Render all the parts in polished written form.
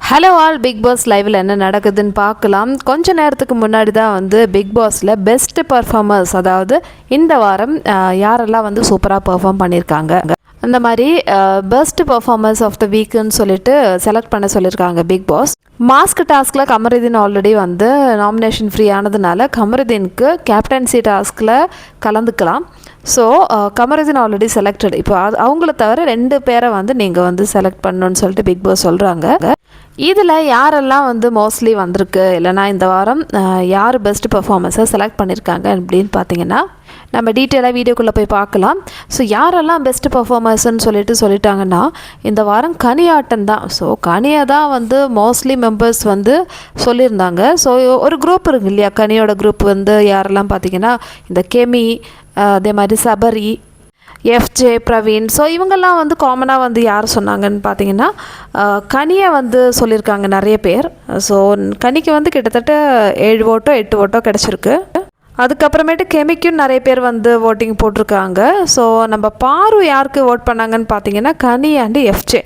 Hello all, big pass லைவில் என்ன நடக்குதுன்னு பார்க்கலாம். கொஞ்ச நேரத்துக்கு முன்னாடி தான் வந்து பிக் பாஸில் பெஸ்ட் பர்ஃபார்மர்ஸ், அதாவது இந்த வாரம் யாரெல்லாம் வந்து சூப்பராக பர்ஃபார்ம் பண்ணியிருக்காங்க, அந்த மாதிரி பெஸ்ட் பர்ஃபார்மர்ஸ் ஆஃப் த வீக்குன்னு சொல்லிட்டு செலக்ட் பண்ண சொல்லியிருக்காங்க பிக் பாஸ். மாஸ்க் டாஸ்கில் கமருதீன் ஆல்ரெடி வந்து நாமினேஷன் ஃப்ரீ ஆனதுனால கமருதீனுக்கு கேப்டன்சி டாஸ்கில் கலந்துக்கலாம். So Kamarudeen already selected. இப்போ அவங்கள தவிர 2 பேரை வந்து நீங்கள் வந்து செலக்ட் பண்ணணுன்னு சொல்லிட்டு பிக் பாஸ் சொல்கிறாங்க. இதில் யாரெல்லாம் வந்து மோஸ்ட்லி வந்திருக்கு, இல்லைனா இந்த வாரம் யார் பெஸ்ட் பர்ஃபார்மன்ஸை செலக்ட் பண்ணியிருக்காங்க அப்படின்னு பார்த்தீங்கன்னா நம்ம டீட்டெயிலாக வீடியோக்குள்ளே போய் பார்க்கலாம். ஸோ யாரெல்லாம் பெஸ்ட் பர்ஃபார்மர்ஸ்ன்னு சொல்லிட்டாங்கன்னா இந்த வாரம் கனியாட்டன் தான். ஸோ கனியை தான் வந்து மோஸ்ட்லி மெம்பர்ஸ் வந்து சொல்லியிருந்தாங்க. ஸோ ஒரு குரூப் இருக்கு இல்லையா, கனியோட குரூப் வந்து யாரெல்லாம் பார்த்தீங்கன்னா இந்த கெமி, அதே மாதிரி சபரி, எஃப்ஜே, பிரவீன். ஸோ இவங்கெல்லாம் வந்து காமனாக வந்து யார் சொன்னாங்கன்னு பார்த்தீங்கன்னா கனியை வந்து சொல்லியிருக்காங்க நிறைய பேர். ஸோ கனிக்கு வந்து கிட்டத்தட்ட 7 ஓட்டோ 8 ஓட்டோ கிடச்சிருக்கு. அதுக்கப்புறமேட்டு கெமிக்கும் நிறைய பேர் வந்து ஓட்டிங் போட்டிருக்காங்க. ஸோ நம்ம பாரு யாருக்கு ஓட் பண்ணாங்கன்னு பார்த்தீங்கன்னா கனி அண்டு எஃப்ஜே.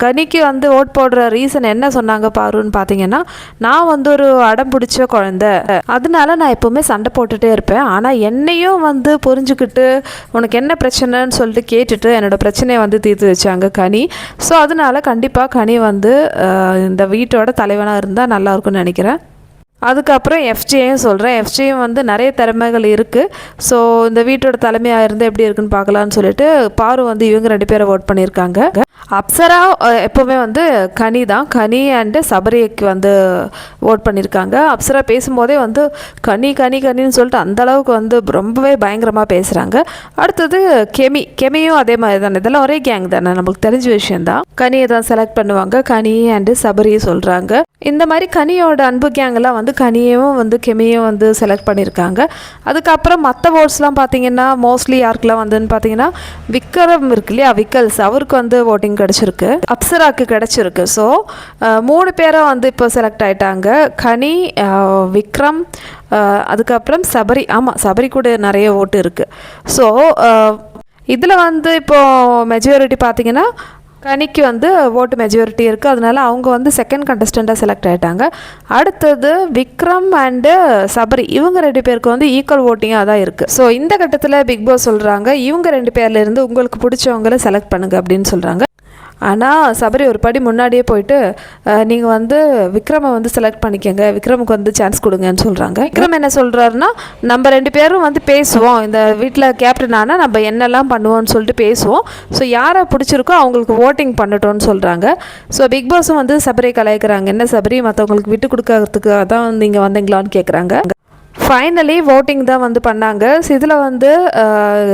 கனிக்கு வந்து ஓட் போடுற ரீசன் என்ன சொன்னாங்க பாருன்னு பார்த்தீங்கன்னா, நான் வந்து ஒரு அடம் பிடிச்ச குழந்தை, அதனால நான் எப்போவுமே சண்டை போட்டுகிட்டே இருப்பேன். ஆனால் என்னையும் வந்து புரிஞ்சுக்கிட்டு உனக்கு என்ன பிரச்சனைன்னு சொல்லிட்டு கேட்டுட்டு என்னோடய பிரச்சனையை வந்து தீர்த்து வச்சாங்க கனி. ஸோ அதனால கண்டிப்பாக கனி வந்து இந்த வீட்டோட தலைவனாக இருந்தால் நல்லாயிருக்கும்னு நினைக்கிறேன். அதுக்கப்புறம் எஃப்ஜேயும் சொல்கிறேன். எஃப்ஜேயும் வந்து நிறைய திறமைகள் இருக்குது. ஸோ இந்த வீட்டோட தலைமையாக இருந்து எப்படி இருக்குன்னு பார்க்கலான்னு சொல்லிட்டு பாரு வந்து இவங்க 2 பேரை ஓட் பண்ணியிருக்காங்க. அப்சரா எப்போவுமே வந்து கனி தான், கனி அண்டு சபரிக்கு வந்து ஓட் பண்ணியிருக்காங்க. அப்சரா பேசும்போதே வந்து கனி கனி கனின்னு சொல்லிட்டு அந்தளவுக்கு வந்து ரொம்பவே பயங்கரமாக பேசுகிறாங்க. அடுத்தது கெமியும் அதே மாதிரி தானே, இதெல்லாம் ஒரே கேங் தானே, நம்மளுக்கு தெரிஞ்ச விஷயந்தான். கனியை தான் செலக்ட் பண்ணுவாங்க, கனி அண்டு சபரியை சொல்கிறாங்க. இந்த மாதிரி கனியோட அன்பு கேங்கெல்லாம் வந்து கனியையும் வந்து கெமியும் வந்து செலக்ட் பண்ணியிருக்காங்க. அதுக்கப்புறம் மற்ற ஓட்ஸ்லாம் பார்த்தீங்கன்னா மோஸ்ட்லி யாருக்கெல்லாம் வந்துன்னு பார்த்தீங்கன்னா விக்ரம் இருக்கு இல்லையா, விக்கல்ஸ், அவருக்கு வந்து ஓட்டிங் கிடச்சிருக்கு, அப்சராக்கு கிடச்சிருக்கு. ஸோ 3 பேரும் வந்து இப்போ செலக்ட் ஆகிட்டாங்க. கனி, விக்ரம், அதுக்கப்புறம் சபரி. ஆமாம், சபரி கூட நிறைய ஓட்டு இருக்குது. ஸோ இதில் வந்து இப்போது மெஜாரிட்டி பார்த்தீங்கன்னா கனிக்கு வந்து ஓட்டு மெஜாரிட்டி இருக்குது. அதனால அவங்க வந்து செகண்ட் கண்டஸ்டண்ட்டாக செலக்ட் ஆகிட்டாங்க. அடுத்தது விக்ரம் அண்டு சபரி, இவங்க 2 பேருக்கு வந்து ஈக்குவல் ஓட்டிங்காக தான் இருக்குது. ஸோ இந்த கட்டத்தில் பிக் பாஸ் சொல்கிறாங்க இவங்க 2 பேர்லேருந்து உங்களுக்கு பிடிச்சவங்களை செலக்ட் பண்ணுங்கள் அப்படின்னு சொல்கிறாங்க. ஆனால் சபரி ஒரு படி முன்னாடியே போயிட்டு நீங்கள் வந்து விக்ரமை வந்து செலக்ட் பண்ணிக்கோங்க, விக்ரமுக்கு வந்து சான்ஸ் கொடுங்கன்னு சொல்கிறாங்க. விக்ரம் என்ன சொல்கிறாருன்னா, நம்ம 2 பேரும் வந்து பேசுவோம், இந்த வீட்டில் கேப்டன் ஆனால் நம்ம என்னெல்லாம் பண்ணுவோம்னு சொல்லிட்டு பேசுவோம். ஸோ யாரை பிடிச்சிருக்கோ அவங்களுக்கு ஓட்டிங் பண்ணட்டோன்னு சொல்கிறாங்க. ஸோ பிக் பாஸும் வந்து சபரியை கலாய்க்கிறாங்க, என்ன சபரி மற்றவங்களுக்கு விட்டு கொடுக்கறதுக்கு தான் நீங்கள் வந்தீங்களான்னு கேட்குறாங்க. ஃபைனலி ஓட்டிங் தான் வந்து பண்ணாங்க. ஸோ இதில் வந்து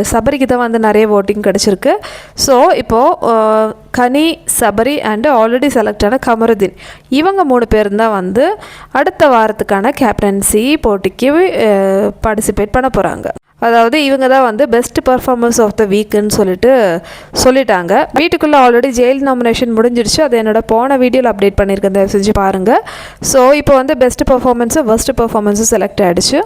சபரிக்கு தான் வந்து நிறைய ஓட்டிங் கிடச்சிருக்கு. ஸோ இப்போது கனி, சபரி அண்டு ஆல்ரெடி செலக்டான கமருதீன், இவங்க 3 பேரும் தான் வந்து அடுத்த வாரத்துக்கான கேப்டன்சி போட்டிக்கு பார்ட்டிசிபேட் பண்ண போகிறாங்க. அதாவது இவங்க தான் வந்து பெஸ்ட் பர்ஃபார்மன்ஸ் ஆஃப் த வீக்குன்னு சொல்லிட்டாங்க. வீட்டுக்குள்ளே ஆல்ரெடி ஜெயில் நாமினேஷன் முடிஞ்சிருச்சு. அது என்னோட போன வீடியோவில் அப்டேட் பண்ணியிருக்கேன், தயவு செஞ்சு பாருங்கள். ஸோ இப்போ வந்து பெஸ்ட் பர்ஃபார்மன்ஸும் ஃபர்ஸ்ட் பர்ஃபார்மன்ஸும் செலக்ட் ஆகிடுச்சு.